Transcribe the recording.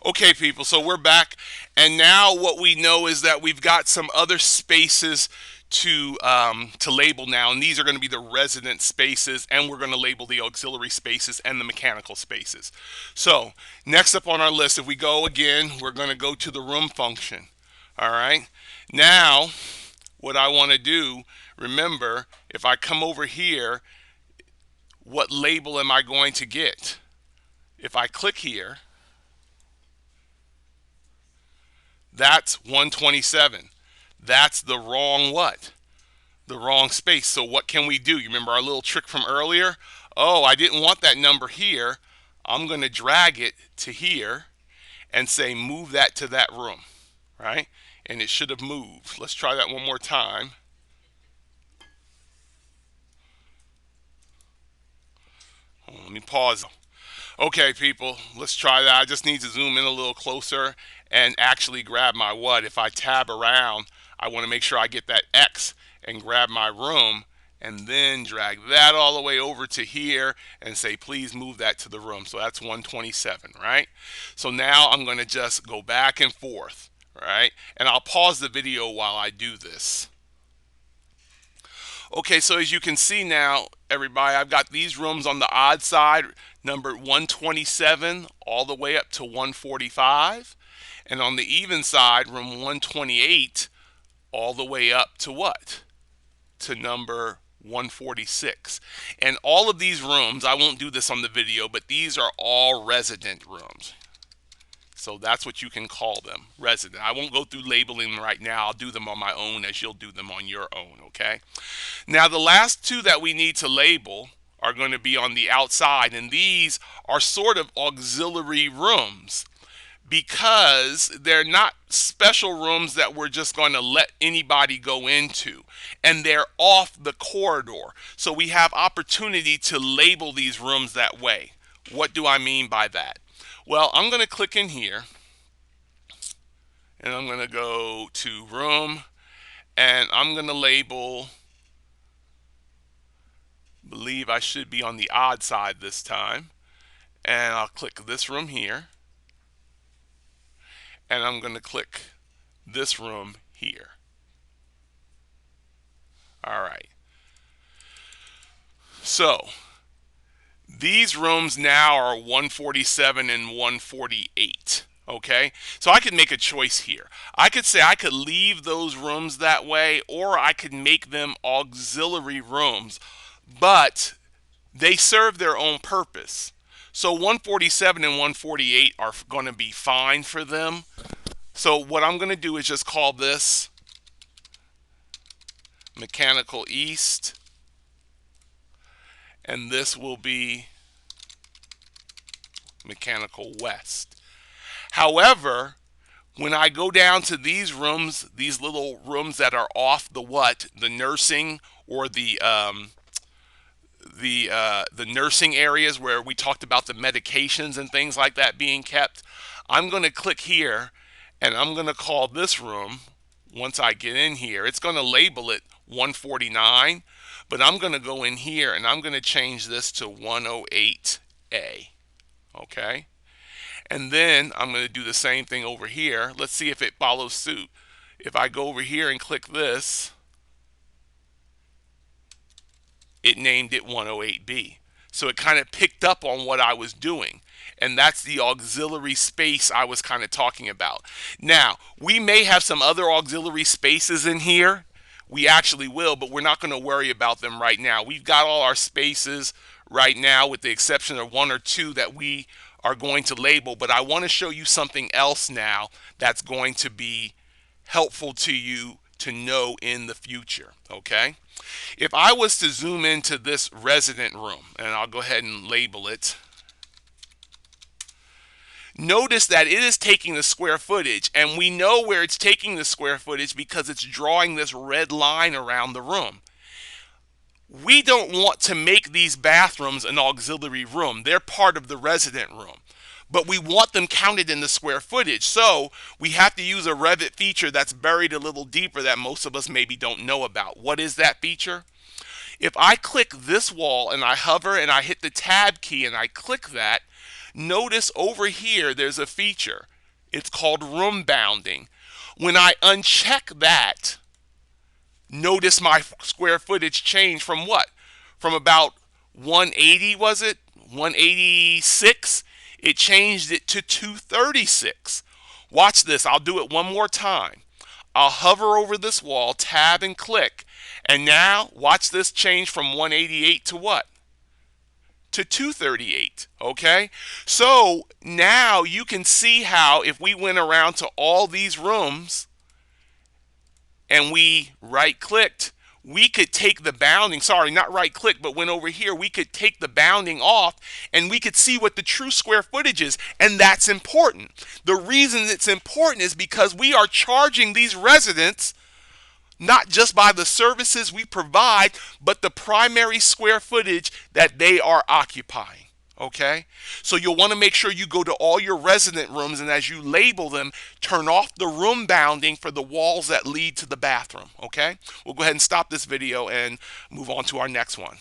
Okay, people, so we're back, and now what we know is that we've got some other spaces to label now, and these are going to be the resident spaces, and we're going to label the auxiliary spaces and the mechanical spaces. So next up on our list, if we go again, we're going to go to the room function. All right. Now, what I want to do, remember, if I come over here, what label am I going to get? If I click here, that's 127. That's the wrong what? The wrong space. So what can we do? You remember our little trick from earlier? Oh, I didn't want that number here. I'm going to drag it to here and say move that to that room, right? And it should have moved. Let's try that one more time. Let me pause. Okay, people, let's try that. I just need to zoom in a little closer and actually grab my what. If I tab around, I want to make sure I get that X and grab my room and then drag that all the way over to here and say, please move that to the room. So that's 127, right? So now I'm going to just go back and forth, right? And I'll pause the video while I do this. Okay, so as you can see now, everybody, I've got these rooms on the odd side, numbered 127 all the way up to 145. And on the even side, room 128 all the way up to what? To number 146. And all of these rooms, I won't do this on the video, but these are all resident rooms. So that's what you can call them, resident. I won't go through labeling them right now. I'll do them on my own as you'll do them on your own, okay? Now the last two that we need to label are going to be on the outside, and these are sort of auxiliary rooms because they're not special rooms that we're just going to let anybody go into, and they're off the corridor. So we have opportunity to label these rooms that way. What do I mean by that? Well, I'm going to click in here, and I'm going to go to room, and I'm going to label, believe I should be on the odd side this time, and I'll click this room here, and I'm going to click this room here. All right. So these rooms now are 147 and 148. Okay, so I could make a choice here. I could say I could leave those rooms that way, or I could make them auxiliary rooms, but they serve their own purpose. So 147 and 148 are going to be fine for them. So what I'm going to do is just call this mechanical east, and this will be mechanical west. However, when I go down to these rooms, these little rooms that are off the what, the nursing or the nursing areas where we talked about the medications and things like that being kept, I'm going to click here and I'm going to call this room, once I get in here, it's going to label it 149, but I'm going to go in here and I'm going to change this to 108A. Okay? And then I'm going to do the same thing over here. Let's see if it follows suit. If I go over here and click this, it named it 108B. So it kind of picked up on what I was doing. And that's the auxiliary space I was kind of talking about. Now, we may have some other auxiliary spaces in here. We actually will, but we're not going to worry about them right now. We've got all our spaces right now with the exception of one or two that we are going to label, but I want to show you something else now that's going to be helpful to you to know in the future, okay? If I was to zoom into this resident room, and I'll go ahead and label it, notice that it is taking the square footage, and we know where it's taking the square footage because it's drawing this red line around the room. We don't want to make these bathrooms an auxiliary room. They're part of the resident room. But we want them counted in the square footage. So we have to use a Revit feature that's buried a little deeper that most of us maybe don't know about. What is that feature? If I click this wall and I hover and I hit the tab key and I click that, notice over here there's a feature. It's called room bounding. When I uncheck that, notice my square footage changed from what? From about 180, was it? 186? It changed it to 236. Watch this. I'll do it one more time. I'll hover over this wall, tab and click. And now watch this change from 188 to what? To 238. Okay? So now you can see how if we went around to all these rooms and we right clicked, we could take the bounding, sorry, not right click, but went over here, we could take the bounding off and we could see what the true square footage is. And that's important. The reason it's important is because we are charging these residents not just by the services we provide, but the primary square footage that they are occupying. Okay, so you'll want to make sure you go to all your resident rooms, and as you label them, turn off the room bounding for the walls that lead to the bathroom. Okay, we'll go ahead and stop this video and move on to our next one.